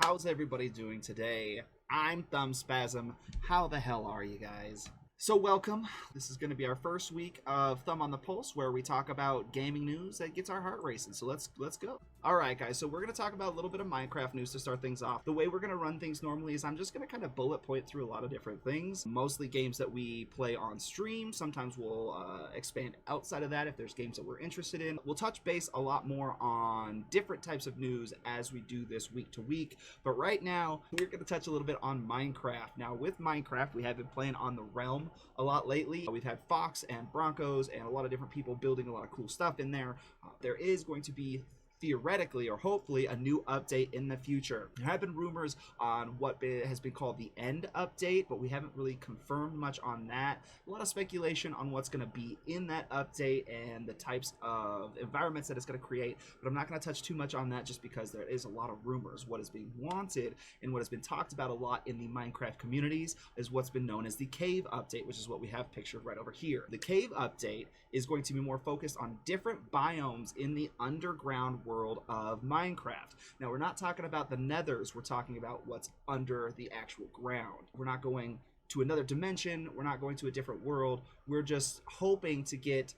How's everybody doing today? I'm Thumbspazm. How the hell are you guys? So welcome. This is going to be our first week of Thumb on the Pulse, where we talk about gaming news that gets our heart racing. So let's go. All right, guys. So we're going to talk about a little bit of Minecraft news to start things off. The way we're going to run things normally is I'm just going to kind of bullet point through a lot of different things. Mostly games that we play on stream. Sometimes we'll expand outside of that if there's games that we're interested in. We'll touch base a lot more on different types of news as we do this week to week. But right now, we're going to touch a little bit on Minecraft. Now, with Minecraft, we have been playing on the Realm a lot lately. We've had Fox and Broncos and a lot of different people building a lot of cool stuff in there. There is going to be theoretically or hopefully a new update in the future. There have been rumors on what has been called the end update, but we haven't really confirmed much on that. A lot of speculation on what's going to be in that update and the types of environments that it's going to create, but I'm not going to touch too much on that just because there is a lot of rumors. What is being wanted and what has been talked about a lot in the Minecraft communities is what's been known as the cave update, which is what we have pictured right over here. The cave update is going to be more focused on different biomes in the underground world of Minecraft. Now, we're not talking about the nethers, we're talking about what's under the actual ground. We're not going to another dimension, we're not going to a different world, we're just hoping to get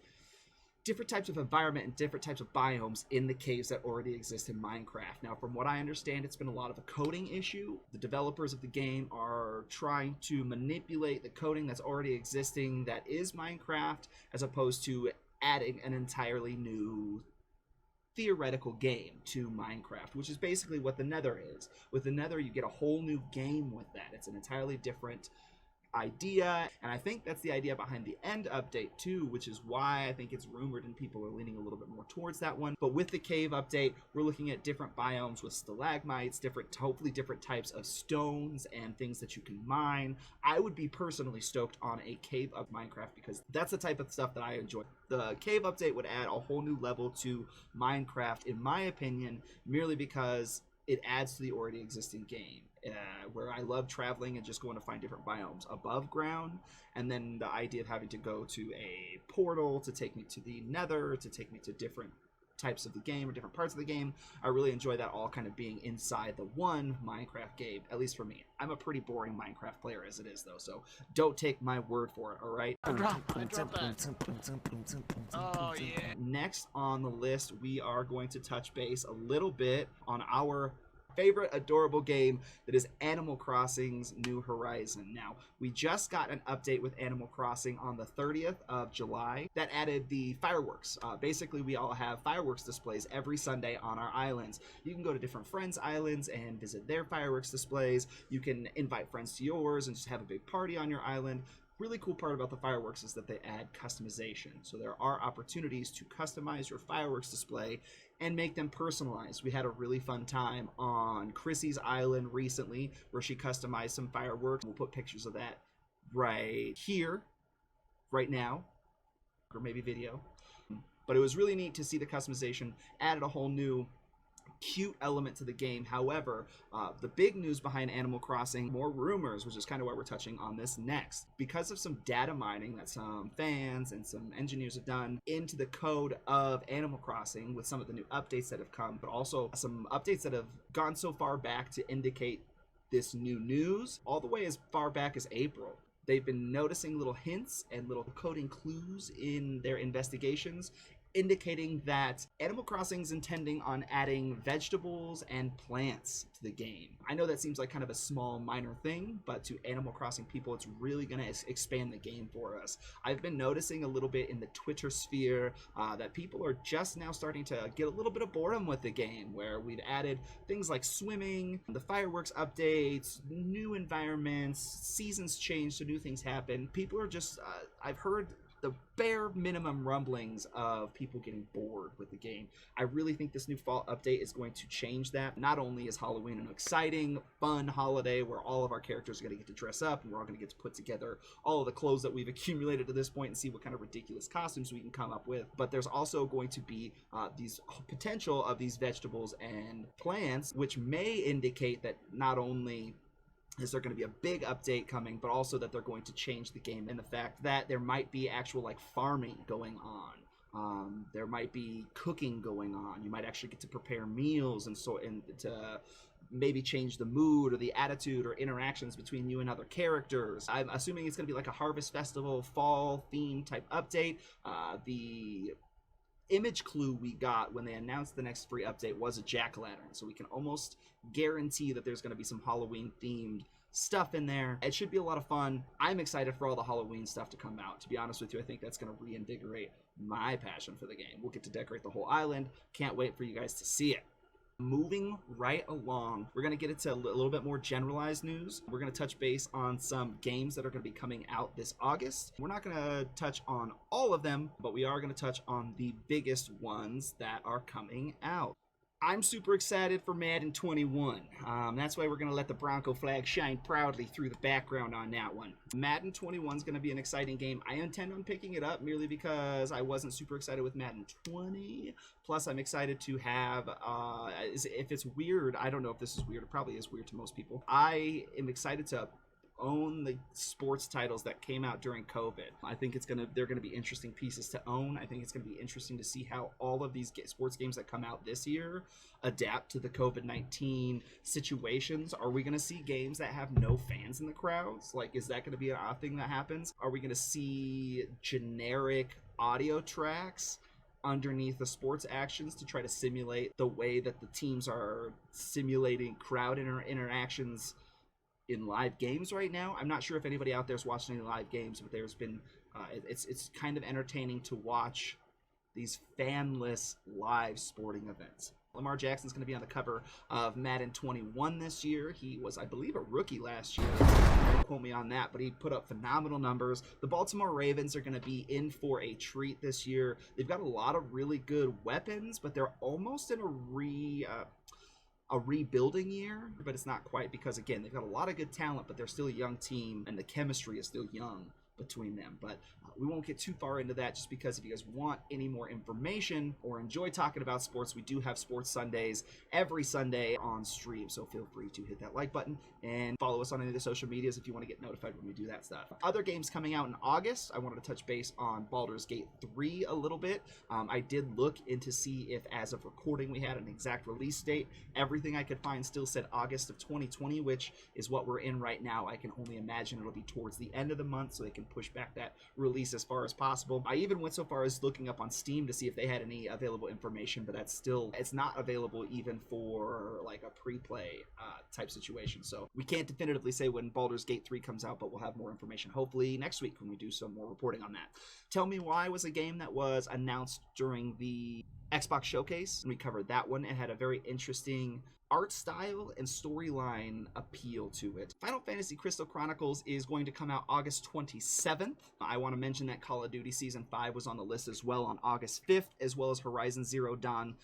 different types of environment and different types of biomes in the caves that already exist in Minecraft. Now, from what I understand, it's been a lot of a coding issue. The developers of the game are trying to manipulate the coding that's already existing that is Minecraft, as opposed to adding an entirely new theoretical game to Minecraft, which is basically what the Nether is. With the Nether, you get a whole new game with that. It's an entirely different idea, and I think that's the idea behind the end update too, which is why I think it's rumored and people are leaning a little bit more towards that one. But with the cave update, we're looking at different biomes with stalagmites, hopefully different types of stones and things that you can mine. I would be personally stoked on a cave of Minecraft because that's the type of stuff that I enjoy. The cave update would add a whole new level to Minecraft, in my opinion, merely because it adds to the already existing game. Where I love traveling and just going to find different biomes above ground, and then the idea of having to go to a portal to take me to the Nether, to take me to different types of the game or different parts of the game. I really enjoy that all kind of being inside the one Minecraft game, at least for me. I'm a pretty boring Minecraft player as it is, though, so don't take my word for it, all right? I dropped that. Oh, yeah. Next on the list, we are going to touch base a little bit on our favorite adorable game, that is Animal Crossing's New Horizon. Now, we just got an update with Animal Crossing on the 30th of July that added the fireworks. Basically, we all have fireworks displays every Sunday on our islands. You can go to different friends' islands and visit their fireworks displays. You can invite friends to yours and just have a big party on your island. Really cool part about the fireworks is that they add customization. So there are opportunities to customize your fireworks display and make them personalized. We had a really fun time on Chrissy's island recently where she customized some fireworks. We'll put pictures of that right here, right now, or maybe video. But it was really neat to see the customization added a whole new cute element to the game. However, the big news behind Animal Crossing, more rumors, which is kind of why we're touching on this next. Because of some data mining that some fans and some engineers have done into the code of Animal Crossing with some of the new updates that have come, but also some updates that have gone so far back to indicate this new news, all the way as far back as April. They've been noticing little hints and little coding clues in their investigations, indicating that Animal Crossing is intending on adding vegetables and plants to the game. I know that seems like kind of a small, minor thing, but to Animal Crossing people, it's really going to expand the game for us. I've been noticing a little bit in the Twitter sphere that people are just now starting to get a little bit of boredom with the game, where we've added things like swimming, the fireworks updates, new environments, seasons change, so new things happen. People are just, I've heard the bare minimum rumblings of people getting bored with the game. I really think this new fall update is going to change that. Not only is Halloween an exciting, fun holiday where all of our characters are going to get to dress up and we're all going to get to put together all of the clothes that we've accumulated to this point and see what kind of ridiculous costumes we can come up with, but there's also going to be these potential of these vegetables and plants, which may indicate that not only is there going to be a big update coming, but also that they're going to change the game, and the fact that there might be actual like farming going on. There might be cooking going on. You might actually get to prepare meals and to maybe change the mood or the attitude or interactions between you and other characters. I'm assuming it's going to be like a Harvest Festival fall theme type update. The image clue we got when they announced the next free update was a jack-o'-lantern, so we can almost guarantee that there's going to be some Halloween themed stuff in there. It should be a lot of fun. I'm excited for all the Halloween stuff to come out. To be honest with you, I think that's going to reinvigorate my passion for the game. We'll get to decorate the whole island. Can't wait for you guys to see it. Moving right along, we're going to get into a little bit more generalized news. We're going to touch base on some games that are going to be coming out this August. We're not going to touch on all of them, but we are going to touch on the biggest ones that are coming out. I'm super excited for Madden 21. That's why we're going to let the Bronco flag shine proudly through the background on that one. Madden 21 is going to be an exciting game. I intend on picking it up merely because I wasn't super excited with Madden 20. Plus, I'm excited to have, if it's weird, I don't know if this is weird. It probably is weird to most people. I am excited to own the sports titles that came out during COVID. I think they're gonna be interesting pieces to own. I think it's gonna be interesting to see how all of these sports games that come out this year adapt to the COVID-19 situations. Are we gonna see games that have no fans in the crowds? Like, is that gonna be a thing that happens? Are we gonna see generic audio tracks underneath the sports actions to try to simulate the way that the teams are simulating crowd interactions in live games right now? I'm not sure if anybody out there is watching any live games, but there's been it's kind of entertaining to watch these fanless live sporting events. Lamar Jackson's going to be on the cover of Madden 21 this year. He was, I believe, a rookie last year. Don't quote me on that, but he put up phenomenal numbers. The Baltimore Ravens are going to be in for a treat this year. They've got a lot of really good weapons, but they're almost in a rebuilding year, but it's not quite, because again, they've got a lot of good talent, but they're still a young team and the chemistry is still young between them. But we won't get too far into that, just because if you guys want any more information or enjoy talking about sports, we do have Sports Sundays every Sunday on stream, so feel free to hit that like button and follow us on any of the social medias if you want to get notified when we do that stuff. Other games coming out in August, I wanted to touch base on Baldurs Gate 3 a little bit. I did look into see if, as of recording, we had an exact release date. Everything I could find still said August of 2020, which is what we're in right now. I can only imagine it'll be towards the end of the month, so they can push back that release as far as possible. I even went so far as looking up on Steam to see if they had any available information, but it's not available even for like a pre-play type situation. So we can't definitively say when Baldur's Gate 3 comes out, but we'll have more information hopefully next week when we do some more reporting on that. Tell Me Why was a game that was announced during the Xbox Showcase, and we covered that one. It had a very interesting art style and storyline appeal to it. Final Fantasy Crystal Chronicles is going to come out August 27th. I want to mention that Call of Duty Season 5 was on the list as well on August 5th, as well as Horizon Zero Dawn,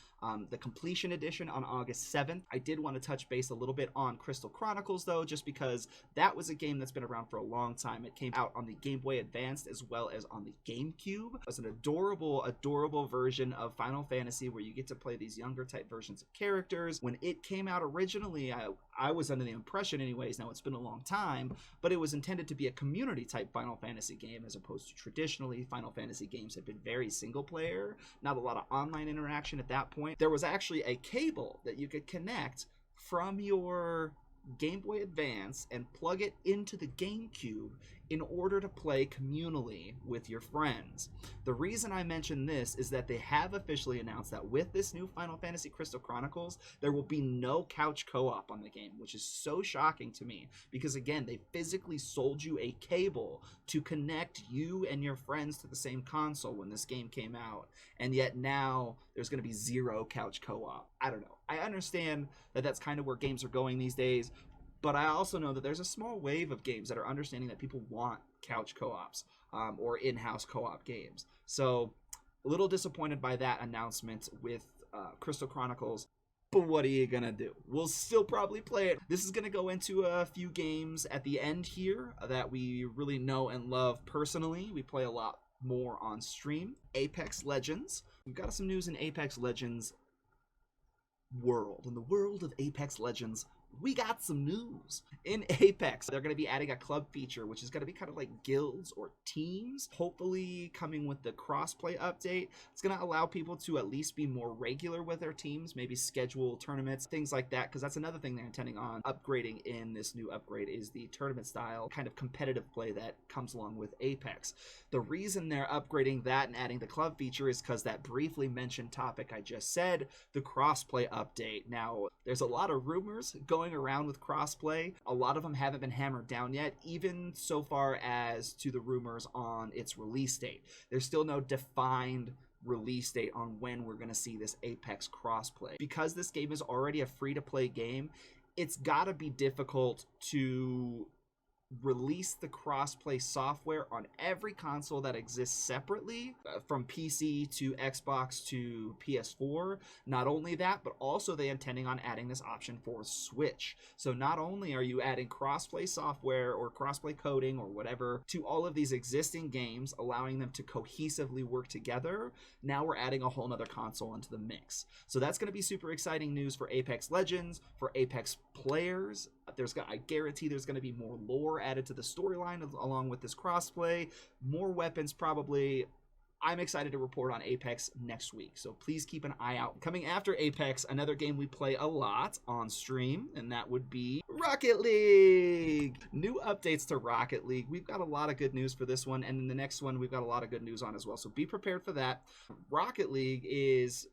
the Completion Edition on August 7th. I did want to touch base a little bit on Crystal Chronicles, though, just because that was a game that's been around for a long time. It came out on the Game Boy Advanced as well as on the GameCube. It was an adorable, adorable version of Final Fantasy where you get to play these younger type versions of characters. When it came out originally, I was under the impression anyways, now it's been a long time, but it was intended to be a community type Final Fantasy game, as opposed to traditionally Final Fantasy games have been very single player, not a lot of online interaction at that point. There was actually a cable that you could connect from your Game Boy Advance and plug it into the GameCube in order to play communally with your friends. The reason I mention this is that they have officially announced that with this new Final Fantasy Crystal Chronicles, there will be no couch co-op on the game, which is so shocking to me, because again, they physically sold you a cable to connect you and your friends to the same console when this game came out, and yet now there's going to be zero couch co-op. I don't know. I understand that that's kind of where games are going these days, but I also know that there's a small wave of games that are understanding that people want couch co-ops or in-house co-op games. So a little disappointed by that announcement with Crystal Chronicles, but what are you going to do? We'll still probably play it. This is going to go into a few games at the end here that we really know and love personally. We play a lot more on stream. Apex Legends. We've got some news in Apex Legends world. In the world of Apex Legends we got some news. In Apex, they're going to be adding a club feature, which is going to be kind of like guilds or teams, hopefully coming with the crossplay update. It's going to allow people to at least be more regular with their teams, maybe schedule tournaments, things like that, because that's another thing they're intending on upgrading in this new upgrade is the tournament style kind of competitive play that comes along with Apex. The reason they're upgrading that and adding the club feature is because that briefly mentioned topic I just said, the crossplay update. Now, there's a lot of rumors going around with crossplay. A lot of them haven't been hammered down yet, even so far as to the rumors on its release date. There's still no defined release date on when we're going to see this Apex crossplay. Because this game is already a free-to-play game, it's got to be difficult to release the crossplay software on every console that exists separately, from PC to Xbox to PS4. Not only that, but also they're intending on adding this option for Switch. So not only are you adding crossplay software or crossplay coding or whatever to all of these existing games, allowing them to cohesively work together, now we're adding a whole nother console into the mix. So that's going to be super exciting news for Apex Legends, for Apex players. I guarantee there's going to be more lore added to the storyline along with this crossplay, more weapons probably. I'm excited to report on Apex next week, so please keep an eye out. Coming after Apex, another game we play a lot on stream, and that would be Rocket League. New updates to Rocket League. We've got a lot of good news for this one, and in the next one we've got a lot of good news on as well, so be prepared for that. Rocket League is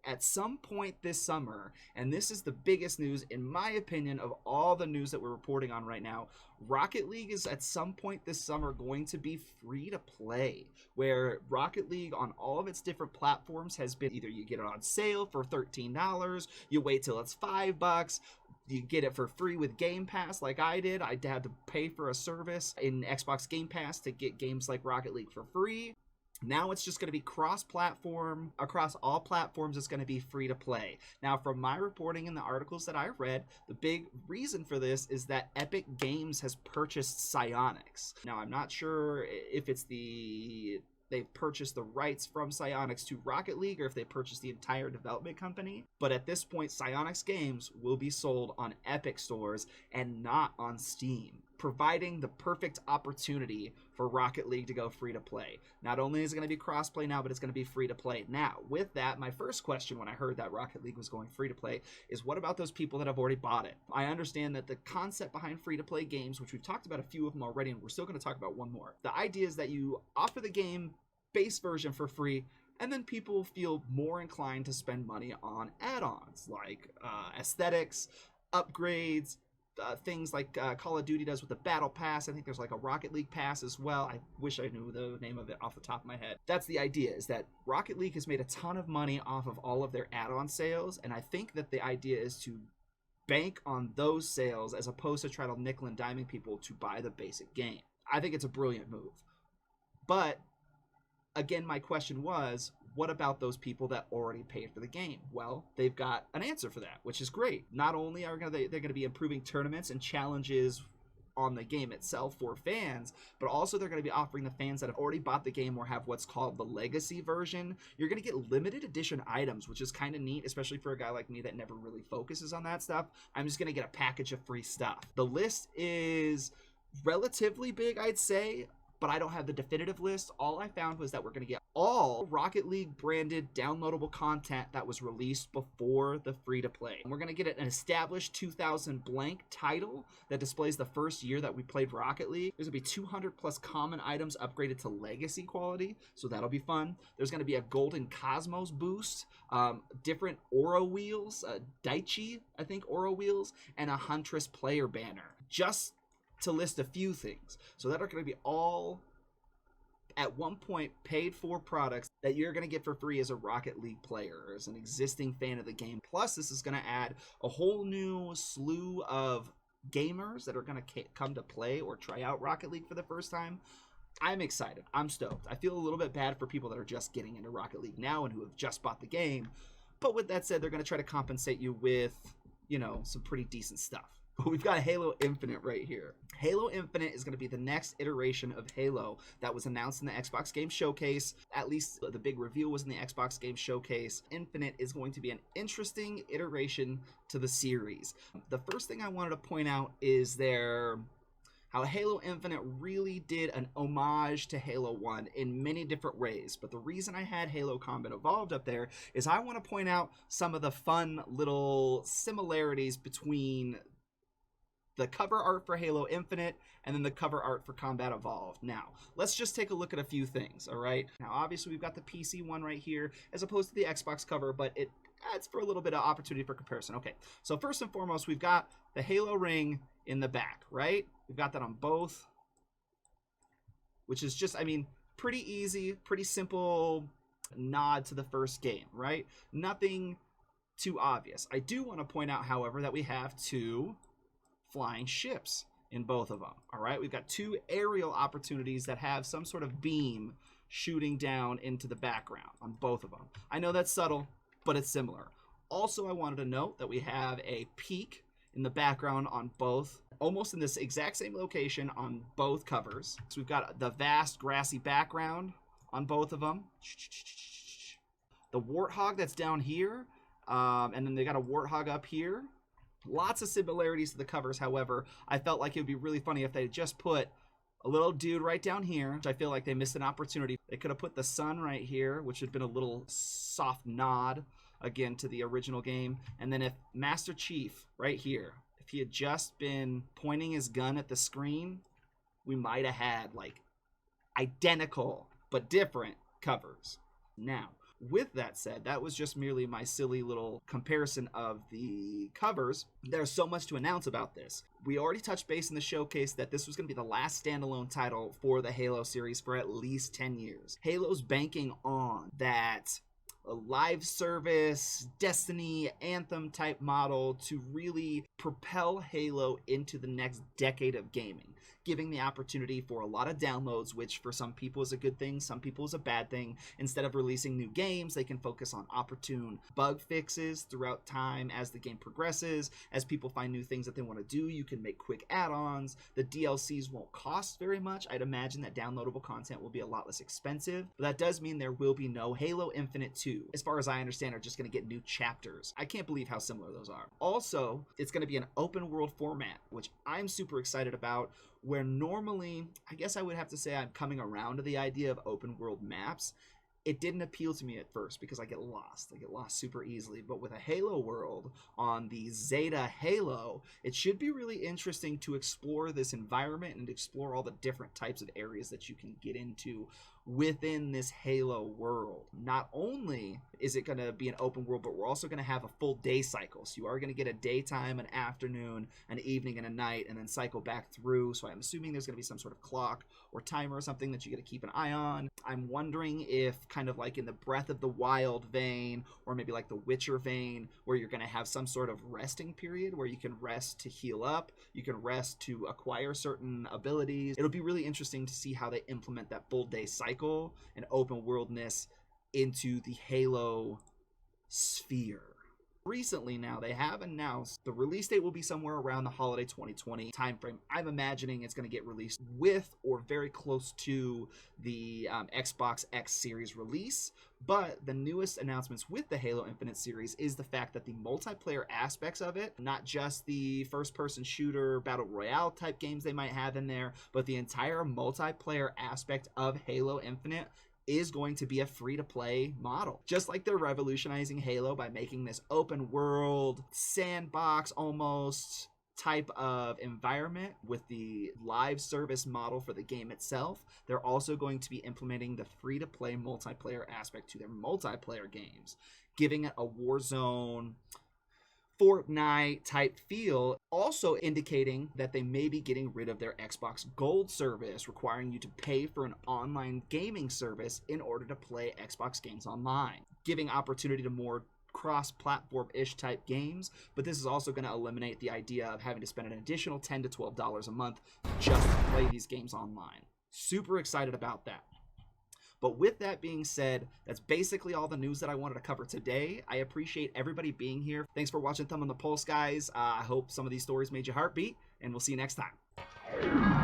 at some point this summer, and this is the biggest news in my opinion of all the news that we're reporting on right now, Rocket League is at some point this summer going to be free to play, where Rocket League on all of its different platforms has been either you get it on sale for $13, you wait till it's $5, you get it for free with Game Pass like I did. I had to pay for a service in Xbox Game Pass to get games like Rocket League for free. Now it's just going to be cross-platform. Across all platforms, it's going to be free to play. Now, from my reporting in the articles that I've read, the big reason for this is that Epic Games has purchased Psyonix. Now, I'm not sure if it's they've purchased the rights from Psyonix to Rocket League or if they purchased the entire development company. But at this point, Psyonix games will be sold on Epic stores and not on Steam, providing the perfect opportunity for Rocket League to go free to play. Not only is it going to be crossplay now, but it's going to be free to play. Now, with that, my first question when I heard that Rocket League was going free to play is, what about those people that have already bought it? I understand that the concept behind free to play games, which we've talked about a few of them already, and we're still going to talk about one more. The idea is that you offer the game base version for free, and then people feel more inclined to spend money on add-ons like aesthetics, upgrades, things like Call of Duty does with the Battle Pass. I think there's like a Rocket League Pass as well. I wish I knew the name of it off the top of my head. That's the idea, is that Rocket League has made a ton of money off of all of their add-on sales, and I think that the idea is to bank on those sales as opposed to try to nickel and diming people to buy the basic game. I think it's a brilliant move. But again, my question was, what about those people that already paid for the game? Well, they've got an answer for that, which is great. Not only are they're going to be improving tournaments and challenges on the game itself for fans, but also they're going to be offering the fans that have already bought the game or have what's called the legacy version, you're going to get limited edition items, which is kind of neat, especially for a guy like me that never really focuses on that stuff. I'm just going to get a package of free stuff. The list is relatively big, I'd say, but I don't have the definitive list. All I found was that we're going to get all Rocket League branded downloadable content that was released before the free-to-play. And we're going to get an established 2000 blank title that displays the first year that we played Rocket League. There's going to be 200 plus common items upgraded to legacy quality, so that'll be fun. There's going to be a golden Cosmos boost, different Aura wheels, Daichi, I think, Aura wheels, and a Huntress player banner. Just to list a few things. So that are going to be all at one point paid for products that you're going to get for free as a Rocket League player or as an existing fan of the game. Plus, this is going to add a whole new slew of gamers that are going to come to play or try out Rocket League for the first time. I'm excited. I'm stoked. I feel a little bit bad for people that are just getting into Rocket League now and who have just bought the game. But with that said, they're going to try to compensate you with, some pretty decent stuff. But we've got Halo Infinite right here. Halo Infinite is going to be the next iteration of Halo that was announced in the Xbox Game Showcase. At least the big reveal was in the Xbox Game Showcase. Infinite is going to be an interesting iteration to the series. The first thing I wanted to point out is how Halo Infinite really did an homage to Halo 1 in many different ways. But the reason I had Halo Combat Evolved up there is I want to point out some of the fun little similarities between the cover art for Halo Infinite and then the cover art for Combat Evolved. Now, let's just take a look at a few things, all right? Now, obviously, we've got the PC one right here as opposed to the Xbox cover, but it adds for a little bit of opportunity for comparison. Okay, so first and foremost, we've got the Halo ring in the back, right? We've got that on both, which is just, I mean, pretty easy, pretty simple nod to the first game, right? Nothing too obvious. I do want to point out, however, that we have two flying ships in both of them. All right, we've got two aerial opportunities that have some sort of beam shooting down into the background on both of them. I know that's subtle, but it's similar. Also, I wanted to note that we have a peak in the background on both, almost in this exact same location on both covers. So we've got the vast grassy background on both of them. The warthog that's down here, and then they got a warthog up here. Lots of similarities to the covers. However, I felt like it would be really funny if they just put a little dude right down here, which I feel like they missed an opportunity. They could have put the sun right here, which would have been a little soft nod, again, to the original game. And then if Master Chief right here, if he had just been pointing his gun at the screen, we might have had, like, identical but different covers. Now, with that said, that was just merely my silly little comparison of the covers. There's so much to announce about this. We already touched base in the showcase that this was going to be the last standalone title for the Halo series for at least 10 years. Halo's banking on that a live service, Destiny, Anthem type model to really propel Halo into the next decade of gaming, giving the opportunity for a lot of downloads, which for some people is a good thing, some people is a bad thing. Instead of releasing new games, they can focus on opportune bug fixes throughout time as the game progresses. As people find new things that they want to do, you can make quick add-ons. The DLCs won't cost very much. I'd imagine that downloadable content will be a lot less expensive, but that does mean there will be no Halo Infinite 2. As far as I understand, are just going to get new chapters. I can't believe how similar those are. Also, it's going to be an open world format, which I'm super excited about, where normally, I guess I would have to say I'm coming around to the idea of open world maps. It didn't appeal to me at first because I get lost. I get lost super easily. But with a Halo world on the Zeta Halo, it should be really interesting to explore this environment and explore all the different types of areas that you can get into within this Halo world. Not only is it going to be an open world, but we're also going to have a full day cycle. So you are going to get a daytime, an afternoon, an evening, and a night, and then cycle back through. So I'm assuming there's going to be some sort of clock or timer or something that you got to keep an eye on. I'm wondering if kind of like in the Breath of the Wild vein, or maybe like the Witcher vein, where you're going to have some sort of resting period where you can rest to heal up, you can rest to acquire certain abilities. It'll be really interesting to see how they implement that full day cycle and open worldness into the Halo sphere. Recently now, they have announced the release date will be somewhere around the holiday 2020 timeframe. I'm imagining it's going to get released with or very close to the Xbox X series release. But the newest announcements with the Halo Infinite series is the fact that the multiplayer aspects of it, not just the first-person shooter, battle royale type games they might have in there, but the entire multiplayer aspect of Halo Infinite is going to be a free-to-play model. Just like they're revolutionizing Halo by making this open world, sandbox almost type of environment with the live service model for the game itself, they're also going to be implementing the free-to-play multiplayer aspect to their multiplayer games, giving it a Warzone, Fortnite type feel, also indicating that they may be getting rid of their Xbox Gold service, requiring you to pay for an online gaming service in order to play Xbox games online, giving opportunity to more cross-platform-ish type games, but this is also going to eliminate the idea of having to spend an additional $10 to $12 a month just to play these games online. Super excited about that. But with that being said, that's basically all the news that I wanted to cover today. I appreciate everybody being here. Thanks for watching Thumb on the Pulse, guys. I hope some of these stories made your heart beat, and we'll see you next time.